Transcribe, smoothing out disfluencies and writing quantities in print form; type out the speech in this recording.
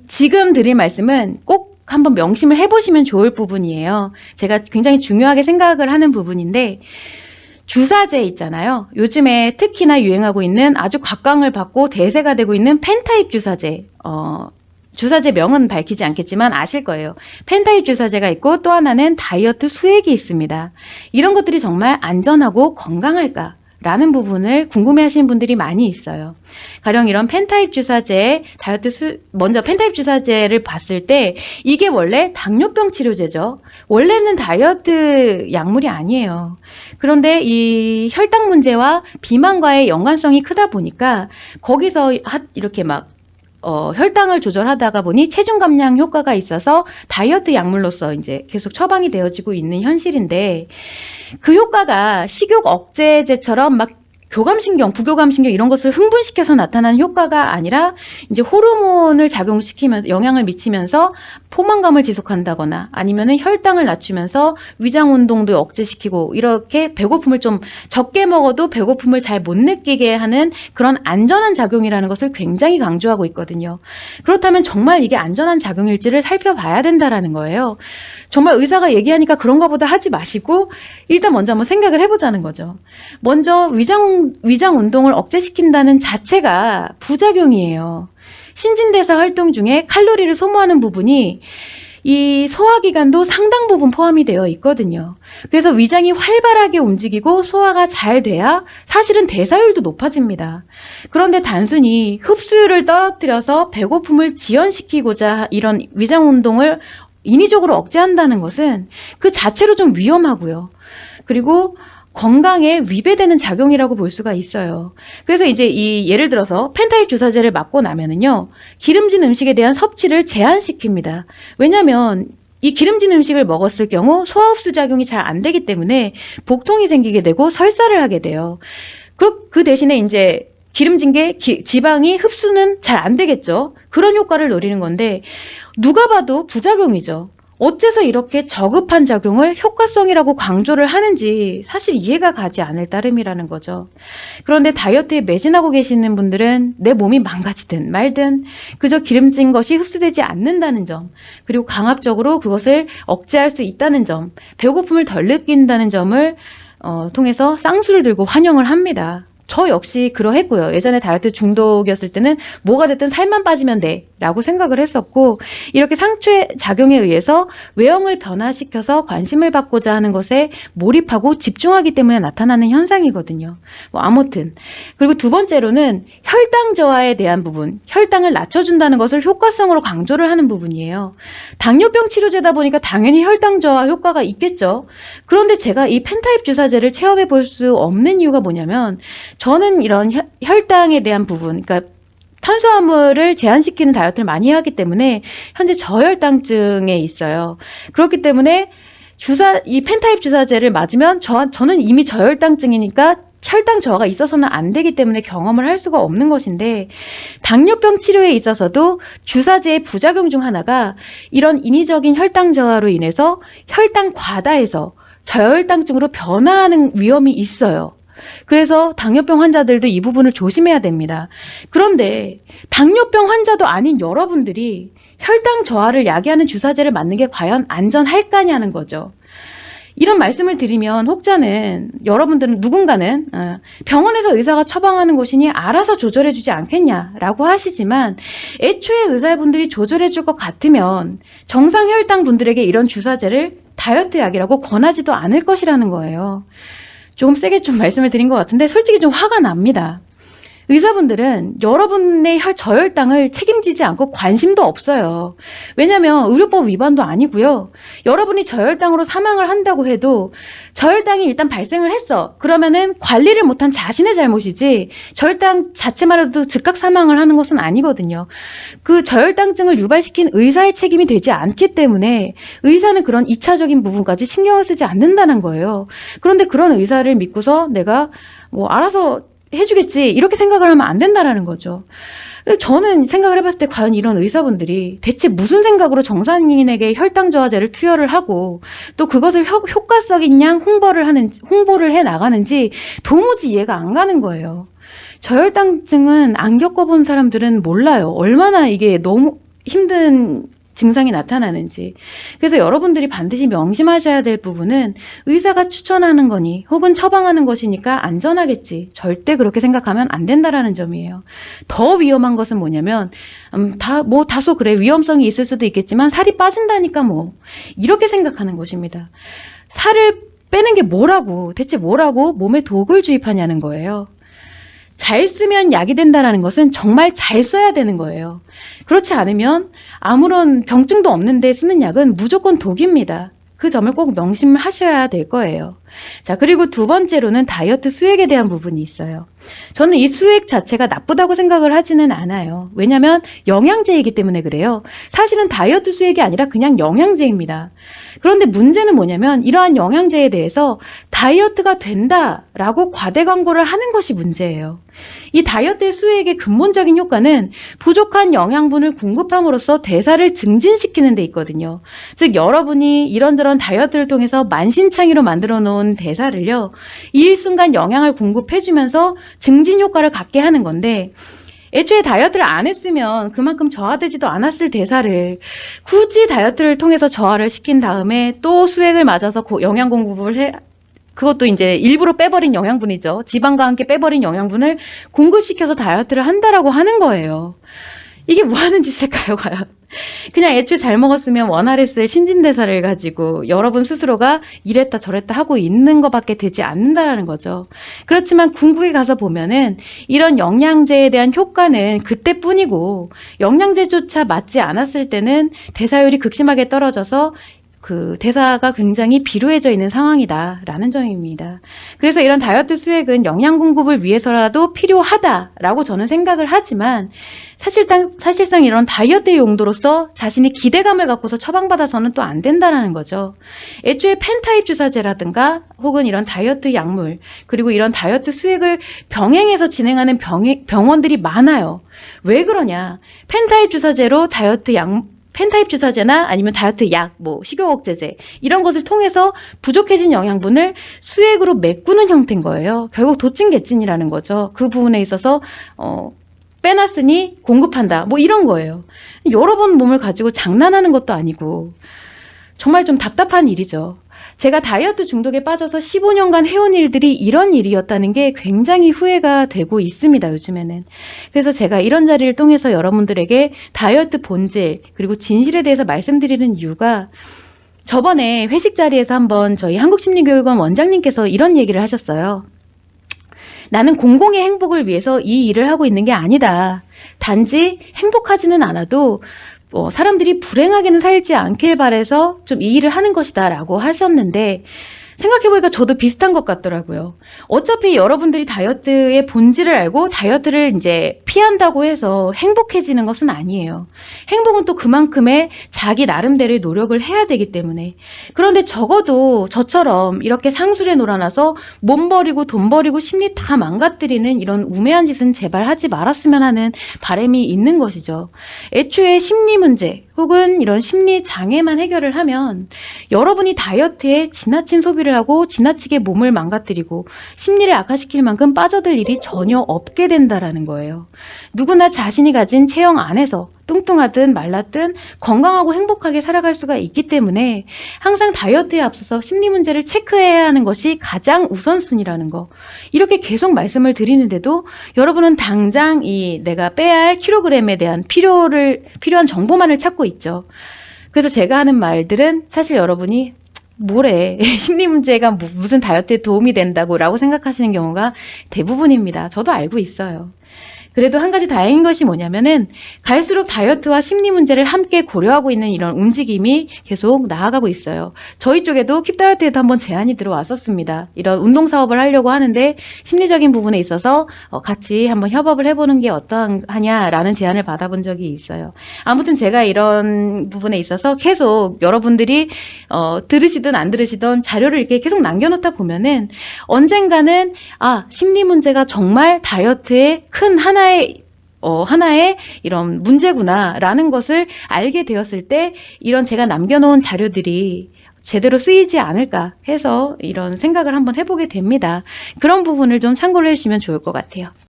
지금 드릴 말씀은 꼭 한번 명심을 해보시면 좋을 부분이에요. 제가 굉장히 중요하게 생각을 하는 부분인데, 주사제 있잖아요. 요즘에 특히나 유행하고 있는 아주 각광을 받고 대세가 되고 있는 펜타입 주사제. 주사제 명은 밝히지 않겠지만 아실 거예요. 펜타입 주사제가 있고 또 하나는 다이어트 수액이 있습니다. 이런 것들이 정말 안전하고 건강할까? 라는 부분을 궁금해하시는 분들이 많이 있어요. 가령 이런 펜타입 주사제, 먼저 펜타입 주사제를 봤을 때 이게 원래 당뇨병 치료제죠. 원래는 다이어트 약물이 아니에요. 그런데 이 혈당 문제와 비만과의 연관성이 크다 보니까 거기서 이렇게 막 혈당을 조절하다가 보니 체중 감량 효과가 있어서 다이어트 약물로서 이제 계속 처방이 되어지고 있는 현실인데, 그 효과가 식욕 억제제처럼 막 교감신경, 부교감신경 이런 것을 흥분시켜서 나타나는 효과가 아니라 이제 호르몬을 작용시키면서 영향을 미치면서 포만감을 지속한다거나 아니면은 혈당을 낮추면서 위장 운동도 억제시키고 이렇게 배고픔을 좀 적게 먹어도 배고픔을 잘 못 느끼게 하는 그런 안전한 작용이라는 것을 굉장히 강조하고 있거든요. 그렇다면 정말 이게 안전한 작용일지를 살펴봐야 된다라는 거예요. 정말 의사가 얘기하니까 그런가 보다 하지 마시고 일단 먼저 한번 생각을 해보자는 거죠. 먼저 위장 운동을 억제시킨다는 자체가 부작용이에요. 신진대사 활동 중에 칼로리를 소모하는 부분이 이 소화기관도 상당 부분 포함이 되어 있거든요. 그래서 위장이 활발하게 움직이고 소화가 잘 돼야 사실은 대사율도 높아집니다. 그런데 단순히 흡수율을 떨어뜨려서 배고픔을 지연시키고자 이런 위장 운동을 인위적으로 억제한다는 것은 그 자체로 좀 위험하고요. 그리고 건강에 위배되는 작용이라고 볼 수가 있어요. 그래서 이제 예를 들어서 펜타입 주사제를 맞고 나면은요, 기름진 음식에 대한 섭취를 제한시킵니다. 왜냐하면 이 기름진 음식을 먹었을 경우 소화 흡수 작용이 잘 안 되기 때문에 복통이 생기게 되고 설사를 하게 돼요. 그 대신에 이제 기름진 게 지방이 흡수는 잘 안 되겠죠. 그런 효과를 노리는 건데 누가 봐도 부작용이죠. 어째서 이렇게 저급한 작용을 효과성이라고 강조를 하는지 사실 이해가 가지 않을 따름이라는 거죠. 그런데 다이어트에 매진하고 계시는 분들은 내 몸이 망가지든 말든 그저 기름진 것이 흡수되지 않는다는 점, 그리고 강압적으로 그것을 억제할 수 있다는 점, 배고픔을 덜 느낀다는 점을 통해서 쌍수를 들고 환영을 합니다. 저 역시 그러했고요. 예전에 다이어트 중독이었을 때는 뭐가 됐든 살만 빠지면 돼 라고 생각을 했었고, 이렇게 상쇄 작용에 의해서 외형을 변화시켜서 관심을 받고자 하는 것에 몰입하고 집중하기 때문에 나타나는 현상이거든요. 아무튼, 그리고 두 번째로는 혈당 저하에 대한 부분, 혈당을 낮춰준다는 것을 효과성으로 강조를 하는 부분이에요. 당뇨병 치료제다 보니까 당연히 혈당 저하 효과가 있겠죠. 그런데 제가 이 펜타입 주사제를 체험해 볼 수 없는 이유가 뭐냐면, 저는 이런 혈당에 대한 부분, 그러니까 탄수화물을 제한시키는 다이어트를 많이 하기 때문에 현재 저혈당증에 있어요. 그렇기 때문에 이 펜타입 주사제를 맞으면 저는 이미 저혈당증이니까 혈당 저하가 있어서는 안 되기 때문에 경험을 할 수가 없는 것인데, 당뇨병 치료에 있어서도 주사제의 부작용 중 하나가 이런 인위적인 혈당 저하로 인해서 혈당 과다해서 저혈당증으로 변화하는 위험이 있어요. 그래서 당뇨병 환자들도 이 부분을 조심해야 됩니다. 그런데 당뇨병 환자도 아닌 여러분들이 혈당 저하를 야기하는 주사제를 맞는 게 과연 안전할까냐는 거죠. 이런 말씀을 드리면 혹자는 여러분들은 누군가는 병원에서 의사가 처방하는 것이니 알아서 조절해주지 않겠냐라고 하시지만, 애초에 의사분들이 조절해줄 것 같으면 정상 혈당 분들에게 이런 주사제를 다이어트 약이라고 권하지도 않을 것이라는 거예요. 조금 세게 좀 말씀을 드린 것 같은데 솔직히 좀 화가 납니다. 의사분들은 여러분의 저혈당을 책임지지 않고 관심도 없어요. 왜냐하면 의료법 위반도 아니고요. 여러분이 저혈당으로 사망을 한다고 해도 저혈당이 일단 발생을 했어. 그러면은 관리를 못한 자신의 잘못이지 저혈당 자체만 해도 즉각 사망을 하는 것은 아니거든요. 그 저혈당증을 유발시킨 의사의 책임이 되지 않기 때문에 의사는 그런 2차적인 부분까지 신경을 쓰지 않는다는 거예요. 그런데 그런 의사를 믿고서 내가 알아서 해주겠지 이렇게 생각을 하면 안 된다라는 거죠. 저는 생각을 해봤을 때 과연 이런 의사분들이 대체 무슨 생각으로 정상인에게 혈당 저하제를 투여를 하고 또 그것을 효과적인 양 홍보를 해 나가는지 도무지 이해가 안 가는 거예요. 저혈당증은 안 겪어본 사람들은 몰라요. 얼마나 이게 너무 힘든 증상이 나타나는지. 그래서 여러분들이 반드시 명심하셔야 될 부분은 의사가 추천하는 거니 혹은 처방하는 것이니까 안전하겠지. 절대 그렇게 생각하면 안 된다라는 점이에요. 더 위험한 것은 뭐냐면 다소 그래 위험성이 있을 수도 있겠지만 살이 빠진다니까 뭐 이렇게 생각하는 것입니다. 살을 빼는 게 뭐라고 대체 뭐라고 몸에 독을 주입하냐는 거예요. 잘 쓰면 약이 된다는 것은 정말 잘 써야 되는 거예요. 그렇지 않으면 아무런 병증도 없는데 쓰는 약은 무조건 독입니다. 그 점을 꼭 명심하셔야 될 거예요. 자, 그리고 두 번째로는 다이어트 수액에 대한 부분이 있어요. 저는 이 수액 자체가 나쁘다고 생각을 하지는 않아요. 왜냐하면 영양제이기 때문에 그래요. 사실은 다이어트 수액이 아니라 그냥 영양제입니다. 그런데 문제는 뭐냐면 이러한 영양제에 대해서 다이어트가 된다라고 과대 광고를 하는 것이 문제예요. 이 다이어트 수액의 근본적인 효과는 부족한 영양분을 공급함으로써 대사를 증진시키는 데 있거든요. 즉 여러분이 이런저런 다이어트를 통해서 만신창이로 만들어 놓은 대사를요. 일순간 영양을 공급해주면서 증진 효과를 갖게 하는 건데 애초에 다이어트를 안 했으면 그만큼 저하되지도 않았을 대사를 굳이 다이어트를 통해서 저하를 시킨 다음에 또 수액을 맞아서 영양 공급을 해 그것도 이제 일부러 빼버린 영양분이죠. 지방과 함께 빼버린 영양분을 공급시켜서 다이어트를 한다라고 하는 거예요. 이게 뭐 하는 짓일까요, 과연? 그냥 애초에 잘 먹었으면 원활했을 신진대사를 가지고 여러분 스스로가 이랬다 저랬다 하고 있는 것밖에 되지 않는다라는 거죠. 그렇지만 궁극에 가서 보면은 이런 영양제에 대한 효과는 그때뿐이고 영양제조차 맞지 않았을 때는 대사율이 극심하게 떨어져서 그 대사가 굉장히 비루해져 있는 상황이다라는 점입니다. 그래서 이런 다이어트 수액은 영양 공급을 위해서라도 필요하다라고 저는 생각을 하지만 사실상 이런 다이어트 용도로서 자신이 기대감을 갖고서 처방받아서는 또 안 된다라는 거죠. 애초에 펜타입 주사제라든가 혹은 이런 다이어트 약물 그리고 이런 다이어트 수액을 병행해서 진행하는 병원들이 많아요. 왜 그러냐? 펜타입 주사제로 펜타입 주사제나 아니면 다이어트 약, 식욕억제제 이런 것을 통해서 부족해진 영양분을 수액으로 메꾸는 형태인 거예요. 결국 도찐개찐이라는 거죠. 그 부분에 있어서 빼놨으니 공급한다. 이런 거예요. 여러 번 몸을 가지고 장난하는 것도 아니고 정말 좀 답답한 일이죠. 제가 다이어트 중독에 빠져서 15년간 해온 일들이 이런 일이었다는 게 굉장히 후회가 되고 있습니다, 요즘에는. 그래서 제가 이런 자리를 통해서 여러분들에게 다이어트 본질, 그리고 진실에 대해서 말씀드리는 이유가 저번에 회식 자리에서 한번 저희 한국심리교육원 원장님께서 이런 얘기를 하셨어요. 나는 공공의 행복을 위해서 이 일을 하고 있는 게 아니다. 단지 행복하지는 않아도 사람들이 불행하게는 살지 않길 바라서 좀 이 일을 하는 것이다 라고 하셨는데 생각해보니까 저도 비슷한 것 같더라고요. 어차피 여러분들이 다이어트의 본질을 알고 다이어트를 이제 피한다고 해서 행복해지는 것은 아니에요. 행복은 또 그만큼의 자기 나름대로의 노력을 해야 되기 때문에. 그런데 적어도 저처럼 이렇게 상술에 놀아나서 몸 버리고 돈 버리고 심리 다 망가뜨리는 이런 우매한 짓은 제발 하지 말았으면 하는 바람이 있는 것이죠. 애초에 심리 문제 혹은 이런 심리 장애만 해결을 하면 여러분이 다이어트에 지나친 소비를 하고 지나치게 몸을 망가뜨리고 심리를 악화시킬 만큼 빠져들 일이 전혀 없게 된다라는 거예요. 누구나 자신이 가진 체형 안에서 뚱뚱하든 말랐든 건강하고 행복하게 살아갈 수가 있기 때문에 항상 다이어트에 앞서서 심리 문제를 체크해야 하는 것이 가장 우선순위라는 거. 이렇게 계속 말씀을 드리는데도 여러분은 당장 내가 빼야 할 킬로그램에 대한 필요한 정보만을 찾고 있죠. 그래서 제가 하는 말들은 사실 여러분이 뭐래 심리 문제가 무슨 다이어트에 도움이 된다고 라고 생각하시는 경우가 대부분입니다. 저도 알고 있어요. 그래도 한 가지 다행인 것이 뭐냐면은 갈수록 다이어트와 심리 문제를 함께 고려하고 있는 이런 움직임이 계속 나아가고 있어요. 저희 쪽에도 킵다이어트에도 한번 제안이 들어왔었습니다. 이런 운동 사업을 하려고 하는데 심리적인 부분에 있어서 같이 한번 협업을 해보는 게 어떠하냐라는 제안을 받아본 적이 있어요. 아무튼 제가 이런 부분에 있어서 계속 여러분들이 들으시든 안 들으시든 자료를 이렇게 계속 남겨놓다 보면은 언젠가는 심리 문제가 정말 다이어트의 큰 하나의 이런 문제구나라는 것을 알게 되었을 때 이런 제가 남겨놓은 자료들이 제대로 쓰이지 않을까 해서 이런 생각을 한번 해보게 됩니다. 그런 부분을 좀 참고를 해주시면 좋을 것 같아요.